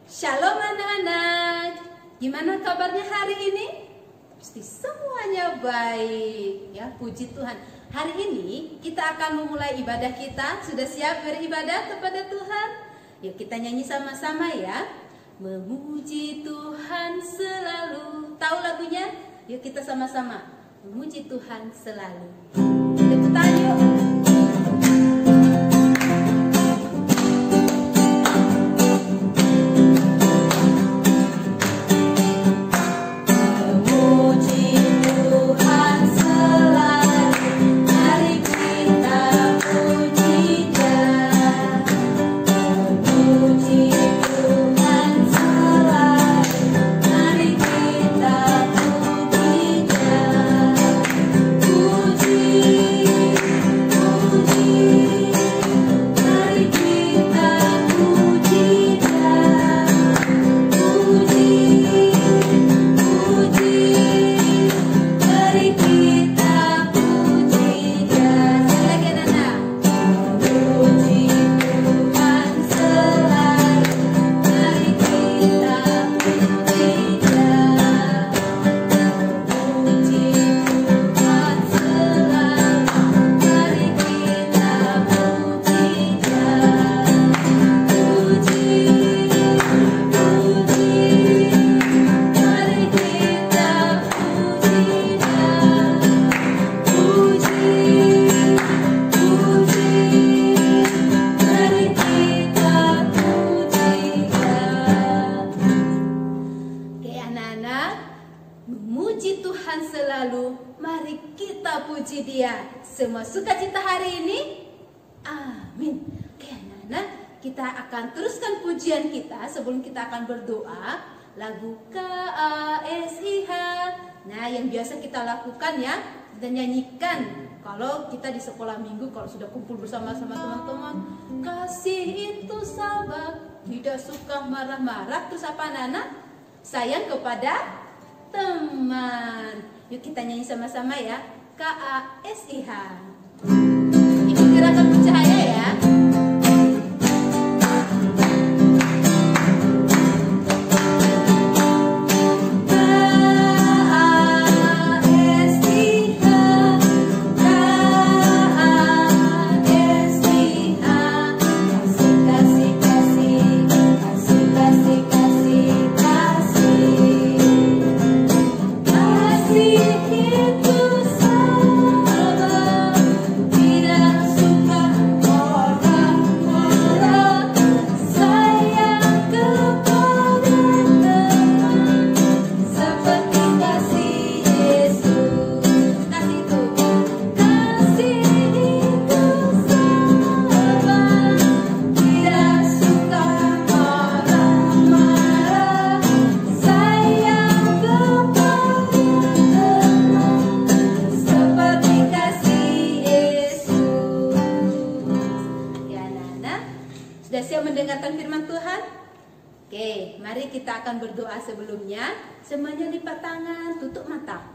Shalom anak-anak, gimana kabarnya hari ini? Pasti semuanya baik ya, puji Tuhan. Hari ini kita akan memulai ibadah kita. Sudah siap beribadah kepada Tuhan? Yuk kita nyanyi sama-sama ya. Memuji Tuhan selalu. Tahu lagunya? Yuk kita sama-sama. Memuji Tuhan selalu. Ikutan yuk. Memuji Tuhan selalu, mari kita puji Dia. Semua sukacita hari ini, amin. Oke anak-anak, kita akan teruskan pujian kita. Sebelum kita akan berdoa, lagu KASIH. Nah, yang biasa kita lakukan ya, kita nyanyikan. Kalau kita di sekolah minggu, kalau sudah kumpul bersama-sama teman-teman, kasih itu sabar, tidak suka marah-marah. Terus apa anak-anak? Sayang kepada teman. Yuk kita nyanyi sama-sama ya. KASIH. Ikut gerakan bercahaya ya. Sudah siap mendengarkan firman Tuhan? Oke, mari kita akan berdoa sebelumnya. Semuanya lipat tangan, tutup mata.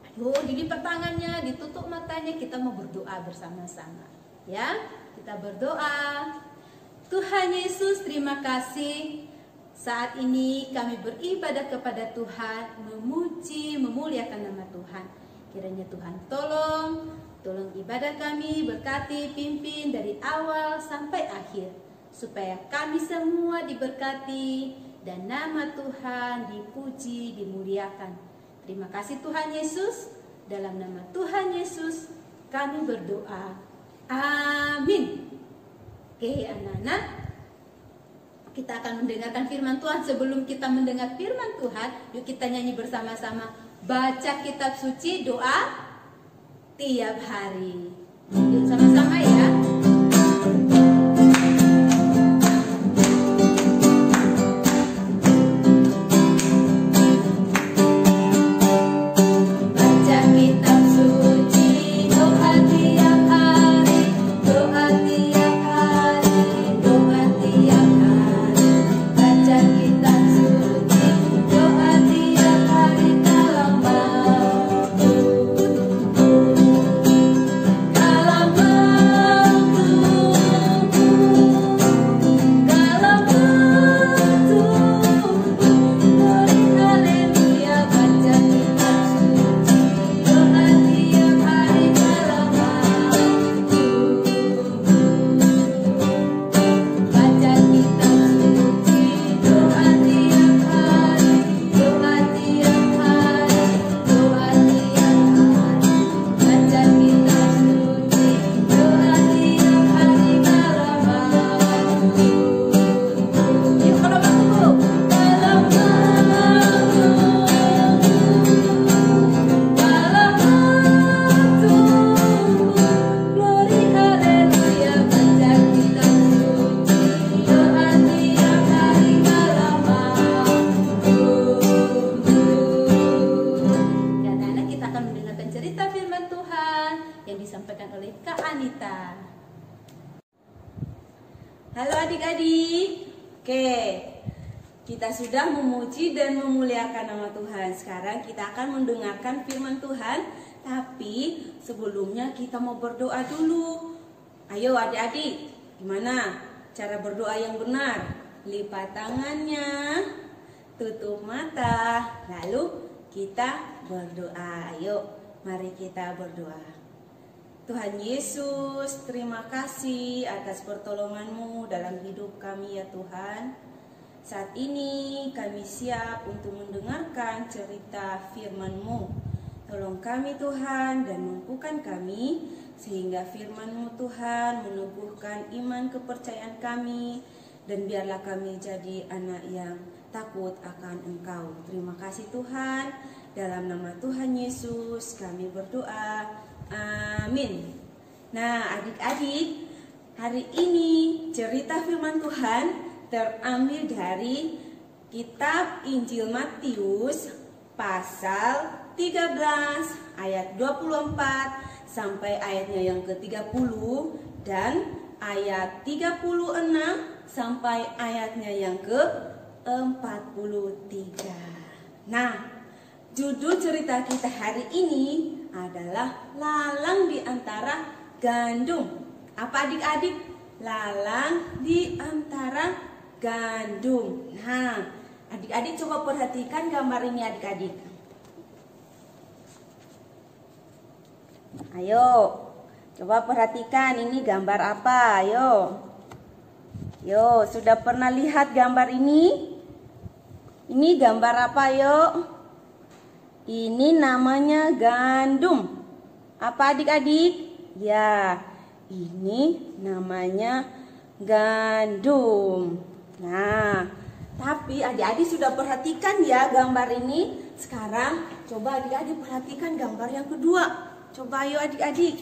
Aduh, dilipat tangannya, ditutup matanya. Kita mau berdoa bersama-sama. Ya, kita berdoa. Tuhan Yesus, terima kasih. Saat ini kami beribadah kepada Tuhan, memuji, memuliakan nama Tuhan. Kiranya Tuhan tolong ibadah kami, berkati, pimpin dari awal sampai akhir, supaya kami semua diberkati dan nama Tuhan dipuji, dimuliakan. Terima kasih Tuhan Yesus, dalam nama Tuhan Yesus kami berdoa. Amin. Oke anak-anak, kita akan mendengarkan firman Tuhan. Sebelum kita mendengar firman Tuhan, yuk kita nyanyi bersama-sama. Baca kitab suci, doa tiap hari. Yuk sama-sama ya. Dalam Halo adik-adik. Oke, kita sudah memuji dan memuliakan nama Tuhan. Sekarang kita akan mendengarkan firman Tuhan. Tapi sebelumnya kita mau berdoa dulu. Ayo adik-adik, gimana cara berdoa yang benar? Lipat tangannya, tutup mata, lalu kita berdoa. Ayo, mari kita berdoa. Tuhan Yesus, terima kasih atas pertolongan-Mu dalam hidup kami ya Tuhan. Saat ini kami siap untuk mendengarkan cerita firman-Mu. Tolong kami Tuhan dan mampukan kami, sehingga firman-Mu Tuhan meneguhkan iman kepercayaan kami. Dan biarlah kami jadi anak yang takut akan Engkau. Terima kasih Tuhan. Dalam nama Tuhan Yesus kami berdoa. Amin. Nah adik-adik, hari ini cerita firman Tuhan terambil dari kitab Injil Matius pasal 13 ayat 24 sampai ayatnya yang ke-30 dan ayat 36 sampai ayatnya yang ke-43. Nah, judul cerita kita hari ini adalah lalang di antara gandum. Apa adik-adik? Lalang di antara gandum. Nah, adik-adik coba perhatikan gambar ini adik-adik. Ayo, coba perhatikan ini gambar apa? Ayo. Yo, sudah pernah lihat gambar ini? Ini gambar apa, yo? Ini namanya gandum. Apa adik-adik? Ya, ini namanya gandum. Nah, tapi adik-adik sudah perhatikan ya gambar ini. Sekarang coba adik-adik perhatikan gambar yang kedua. Coba ayo adik-adik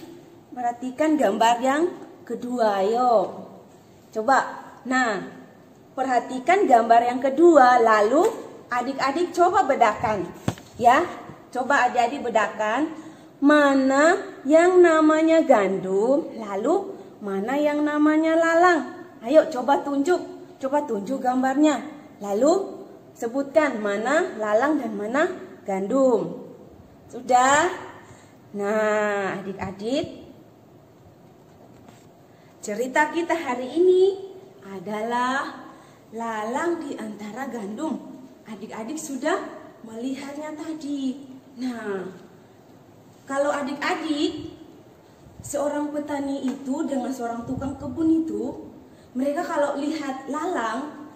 perhatikan gambar yang kedua, ayo. Coba. Nah, perhatikan gambar yang kedua. Lalu adik-adik coba bedakan. Ya, coba adik-adik bedakan mana yang namanya gandum, lalu mana yang namanya lalang. Ayo coba tunjuk gambarnya. Lalu sebutkan mana lalang dan mana gandum. Sudah? Nah, adik-adik, cerita kita hari ini adalah lalang di antara gandum. Adik-adik sudah melihatnya tadi. Nah, kalau adik-adik, seorang petani itu dengan seorang tukang kebun itu, mereka kalau lihat lalang,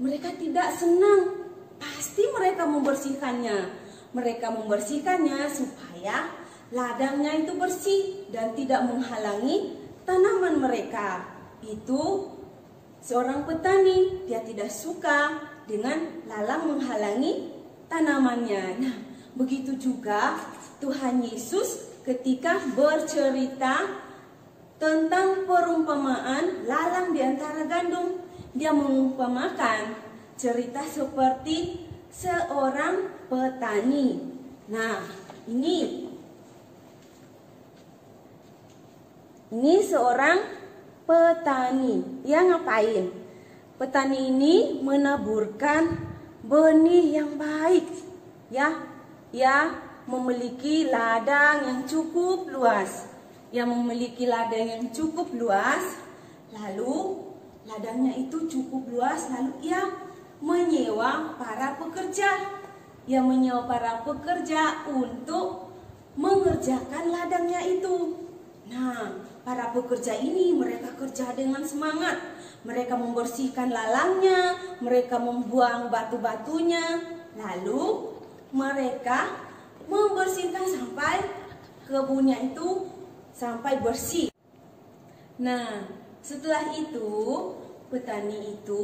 mereka tidak senang. Pasti mereka membersihkannya. Mereka membersihkannya supaya ladangnya itu bersih dan tidak menghalangi tanaman mereka. Itu seorang petani, dia tidak suka dengan lalang menghalangi tanamannya. Nah, begitu juga Tuhan Yesus ketika bercerita tentang perumpamaan lalang di antara gandum. Dia mengumpamakan cerita seperti seorang petani. Nah, ini seorang petani. Dia ngapain? Petani ini menaburkan benih yang baik, ya, memiliki ladang yang cukup luas, lalu ladangnya itu cukup luas, lalu ia menyewa para pekerja, untuk mengerjakan ladangnya itu. Nah, para pekerja ini mereka kerja dengan semangat. Mereka membersihkan lalangnya, mereka membuang batu-batunya, lalu mereka membersihkan sampai kebunnya itu sampai bersih. Nah, setelah itu petani itu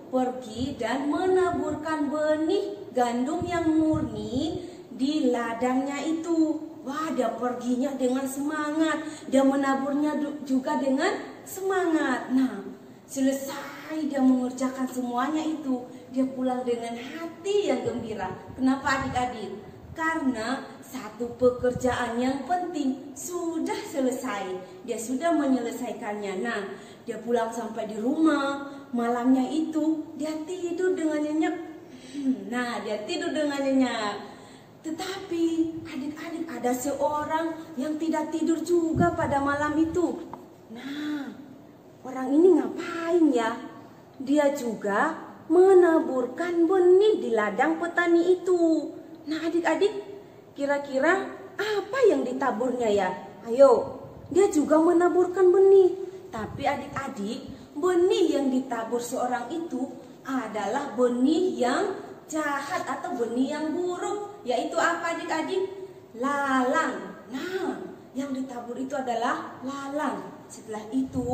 pergi dan menaburkan benih gandum yang murni di ladangnya itu. Wah, dia perginya dengan semangat, dia menaburnya juga dengan semangat. Nah, selesai dia mengerjakan semuanya itu, dia pulang dengan hati yang gembira. Kenapa adik-adik? Karena satu pekerjaan yang penting sudah selesai. Dia sudah menyelesaikannya. Nah, dia pulang sampai di rumah. Malamnya itu dia tidur dengan nyenyak. Nah, dia tidur dengan nyenyak. Tetapi adik-adik, ada seorang yang tidak tidur juga pada malam itu. Nah, orang ini ngapain ya? Dia juga menaburkan benih di ladang petani itu. Nah, adik-adik, kira-kira apa yang ditaburnya ya? Ayo, dia juga menaburkan benih. Tapi adik-adik, benih yang ditabur seorang itu adalah benih yang jahat atau benih yang buruk. Yaitu apa adik-adik? Lalang. Nah, yang ditabur itu adalah lalang. Setelah itu,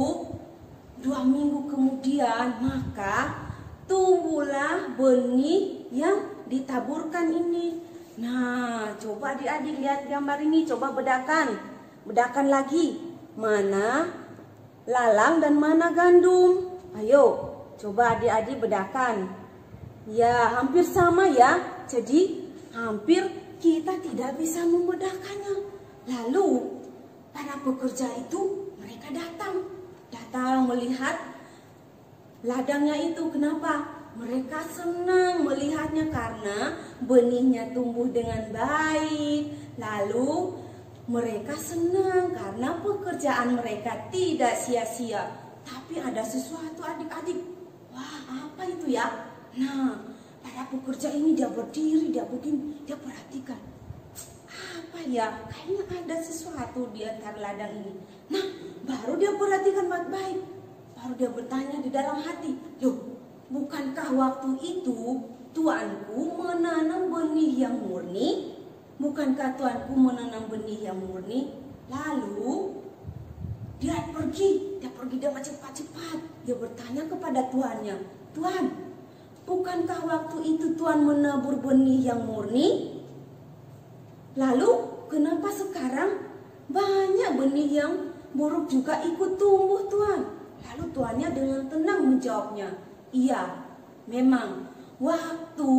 2 minggu kemudian, maka tumbuhlah benih yang ditaburkan ini. Nah, coba adik-adik lihat gambar ini, coba bedakan. Bedakan lagi, mana lalang dan mana gandum. Ayo, coba adik-adik bedakan. Ya, hampir sama ya. Jadi, hampir kita tidak bisa membedakannya. Lalu, para pekerja itu mereka datang melihat ladangnya itu. Kenapa? Mereka senang melihatnya karena benihnya tumbuh dengan baik. Lalu mereka senang karena pekerjaan mereka tidak sia-sia. Tapi ada sesuatu adik-adik. Wah, apa itu ya? Nah, para pekerja ini dia berdiri, dia begini, dia perhatikan. Apa ya? Kayaknya ada sesuatu di antara ladang ini. Nah, baru dia perhatikan baik-baik. Baru dia bertanya di dalam hati, loh, bukankah waktu itu tuanku menanam benih yang murni? Bukankah tuanku menanam benih yang murni? Lalu dia pergi dengan cepat-cepat. Dia bertanya kepada tuannya, Tuan, bukankah waktu itu Tuan menabur benih yang murni? Lalu kenapa sekarang banyak benih yang buruk juga ikut tumbuh, Tuan? Lalu tuannya dengan tenang menjawabnya, iya, memang waktu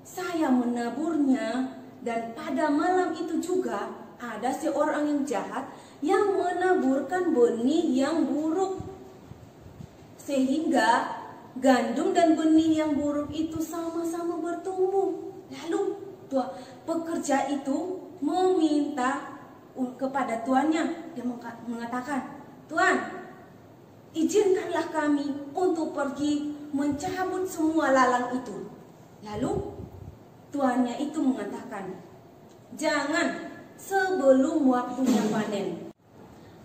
saya menaburnya dan pada malam itu juga ada seorang yang jahat yang menaburkan benih yang buruk. Sehingga gandum dan benih yang buruk itu sama-sama bertumbuh. Lalu pekerja itu meminta kepada tuannya. Dia mengatakan, Tuan, izinkanlah kami untuk pergi mencabut semua lalang itu. Lalu tuannya itu mengatakan, jangan sebelum waktunya panen.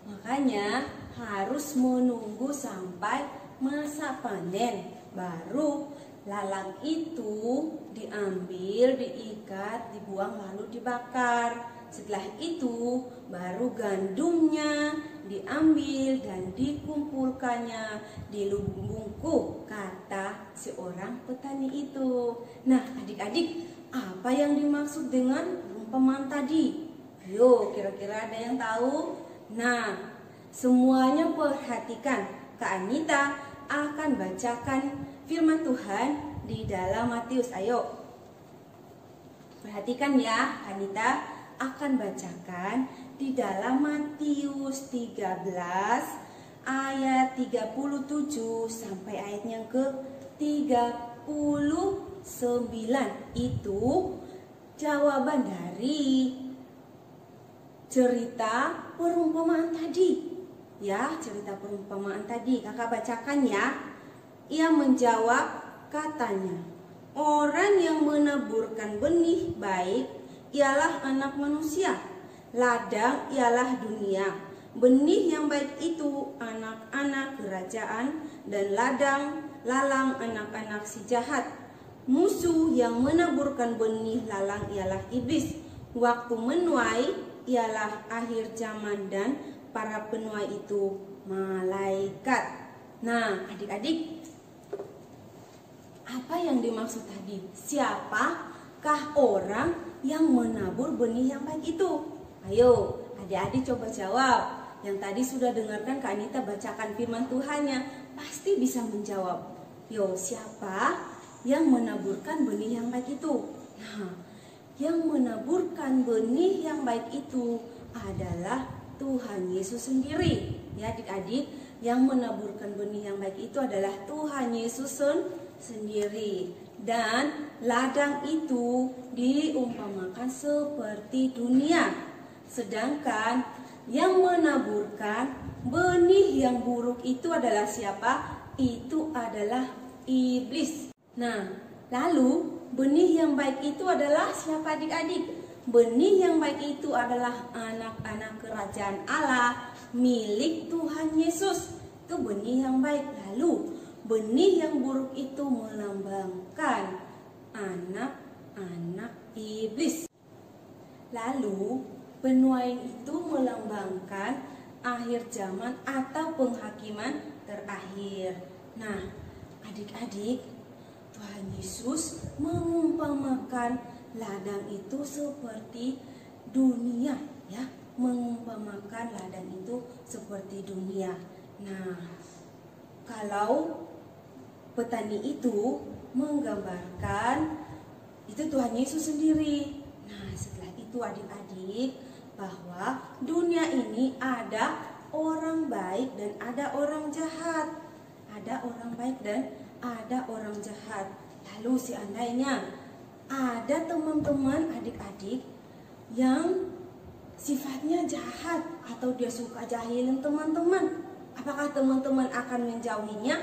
Makanya harus menunggu sampai masa panen. Baru lalang itu diambil, diikat, dibuang lalu dibakar. Setelah itu baru gandumnya diambil dan dikumpulkannya di lumbungku, kata seorang petani itu. Nah, adik-adik, apa yang dimaksud dengan perumpamaan tadi? Ayo, kira-kira ada yang tahu? Nah, semuanya perhatikan. Kak Anita akan bacakan firman Tuhan di dalam Matius. Ayo, perhatikan ya, Anita akan bacakan di dalam Matius 13 ayat 37 sampai ayat yang ke-39. Itu jawaban dari cerita perumpamaan tadi. Ya, cerita perumpamaan tadi. Kakak bacakan ya. Ia menjawab, katanya, orang yang menaburkan benih baik ialah anak manusia, ladang ialah dunia. Benih yang baik itu anak-anak kerajaan, dan lalang anak-anak si jahat. Musuh yang menaburkan benih lalang ialah iblis. Waktu menuai ialah akhir zaman, dan para penuai itu malaikat. Nah, adik-adik, apa yang dimaksud tadi? Siapakah orang yang menabur benih yang baik itu? Ayo, adik-adik coba jawab. Yang tadi sudah dengarkan Kak Anita bacakan firman Tuhannya, pasti bisa menjawab. Yo, siapa yang menaburkan benih yang baik itu? Nah, yang menaburkan benih yang baik itu adalah Tuhan Yesus sendiri. Ya adik-adik, yang menaburkan benih yang baik itu adalah Tuhan Yesus sendiri. Dan ladang itu diumpamakan seperti dunia. Sedangkan yang menaburkan benih yang buruk itu adalah siapa? Itu adalah iblis. Nah, lalu benih yang baik itu adalah siapa adik-adik? Benih yang baik itu adalah anak-anak kerajaan Allah, milik Tuhan Yesus. Itu benih yang baik. Lalu benih yang buruk itu melambangkan anak-anak iblis. Lalu penuaian itu melambangkan akhir zaman atau penghakiman terakhir. Nah, adik-adik, Tuhan Yesus mengumpamakan ladang itu seperti dunia, ya, mengumpamakan ladang itu seperti dunia. Nah, kalau petani itu menggambarkan itu Tuhan Yesus sendiri. Nah, setelah itu adik-adik, bahwa dunia ini ada orang baik dan ada orang jahat. Ada orang baik dan ada orang jahat. Lalu seandainya ada teman-teman adik-adik yang sifatnya jahat atau dia suka jahilin teman-teman, apakah teman-teman akan menjauhinya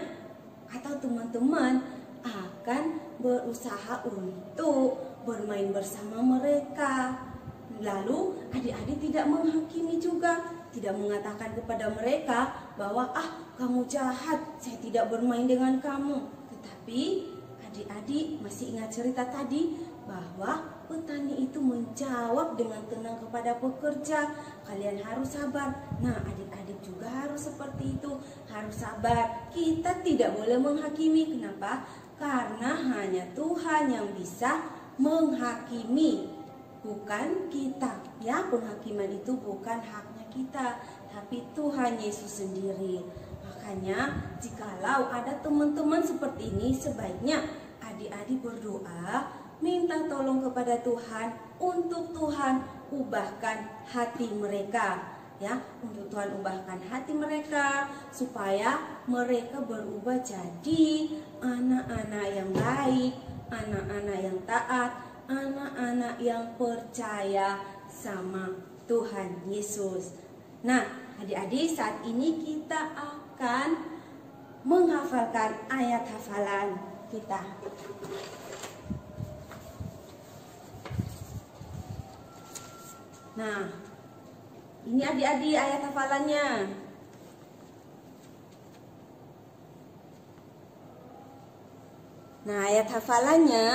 atau teman-teman akan berusaha untuk bermain bersama mereka? Lalu adik-adik tidak menghakimi juga, tidak mengatakan kepada mereka bahwa kamu jahat, saya tidak bermain dengan kamu. Tetapi adik-adik masih ingat cerita tadi bahwa petani itu menjawab dengan tenang kepada pekerja, kalian harus sabar. Nah, adik-adik juga harus seperti itu, harus sabar. Kita tidak boleh menghakimi. Kenapa? Karena hanya Tuhan yang bisa menghakimi, bukan kita. Ya, penghakiman itu bukan haknya kita, tapi Tuhan Yesus sendiri. Makanya jikalau ada teman-teman seperti ini, sebaiknya adik-adik berdoa, minta tolong kepada Tuhan untuk Tuhan ubahkan hati mereka, ya, untuk Tuhan ubahkan hati mereka supaya mereka berubah jadi anak-anak yang baik, anak-anak yang taat, anak-anak yang percaya sama Tuhan Yesus. Nah, adik-adik, saat ini kita akan menghafalkan ayat hafalan kita. Nah, ini adik-adik ayat hafalannya. Nah, ayat hafalannya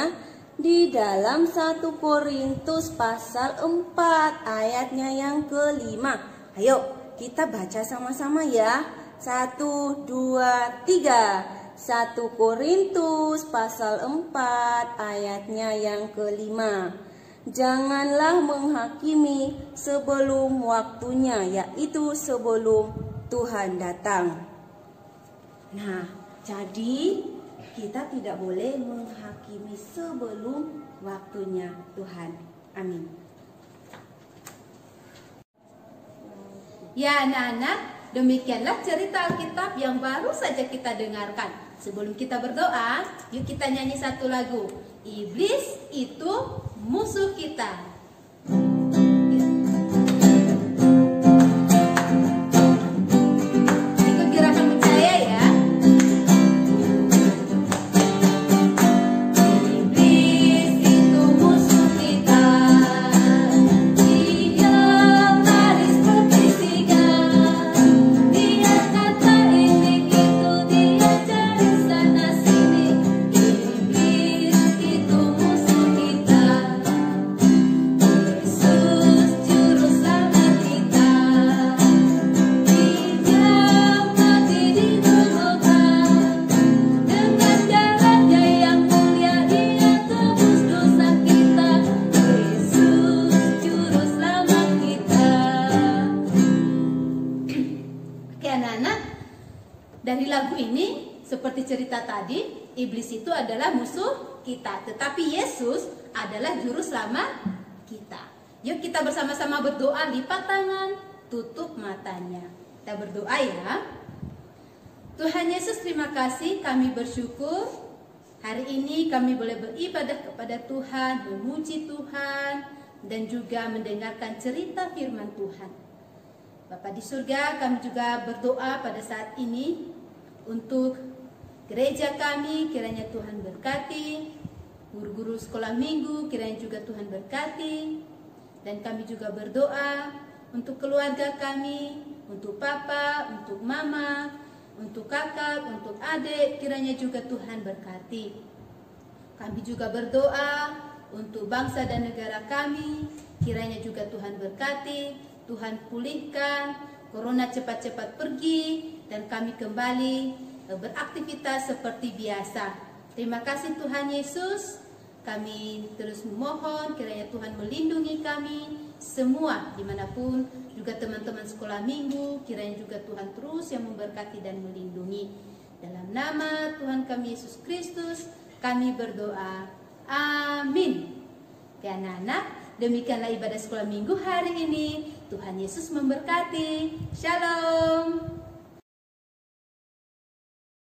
di dalam 1 Korintus pasal 4 ayatnya yang kelima. Ayo kita baca sama-sama ya. 1, 2, 3. 1 Korintus pasal 4 ayatnya yang kelima. Janganlah menghakimi sebelum waktunya, yaitu sebelum Tuhan datang. Nah, jadi kita tidak boleh menghakimi sebelum waktunya Tuhan. Amin. Ya anak-anak, demikianlah cerita Alkitab yang baru saja kita dengarkan. Sebelum kita berdoa, yuk kita nyanyi satu lagu. Iblis itu musuh kita. Ikut gerakan percaya ya. Iblis itu musuh kita. Dia lari seperti singa. Dia kata ini itu, dia cari sana sini. Iblis itu musuh kita. Yesus juru selamat kita. Dia mati di Golgota. Dengan darahnya yang mulia Dia tebus dosa kita. Yesus juru selamat kita. Oke anak-anak, dari lagu ini seperti cerita tadi, iblis itu adalah musuh kita, tetapi Yesus adalah juru selamat Yuk kita bersama-sama berdoa, lipat tangan, tutup matanya. Kita berdoa ya. Tuhan Yesus, terima kasih, kami bersyukur hari ini kami boleh beribadah kepada Tuhan, memuji Tuhan, dan juga mendengarkan cerita firman Tuhan. Bapa di surga, kami juga berdoa pada saat ini untuk gereja kami, kiranya Tuhan berkati, guru-guru sekolah minggu, kiranya juga Tuhan berkati. Dan kami juga berdoa untuk keluarga kami, untuk papa, untuk mama, untuk kakak, untuk adik, kiranya juga Tuhan berkati. Kami juga berdoa untuk bangsa dan negara kami, kiranya juga Tuhan berkati, Tuhan pulihkan, corona cepat-cepat pergi, dan kami kembali beraktivitas seperti biasa. Terima kasih Tuhan Yesus. Kami terus memohon kiranya Tuhan melindungi kami semua dimanapun, juga teman-teman sekolah minggu, kiranya juga Tuhan terus yang memberkati dan melindungi. Dalam nama Tuhan kami Yesus Kristus kami berdoa, amin. Oke anak-anak, demikianlah ibadah sekolah minggu hari ini. Tuhan Yesus memberkati. Shalom.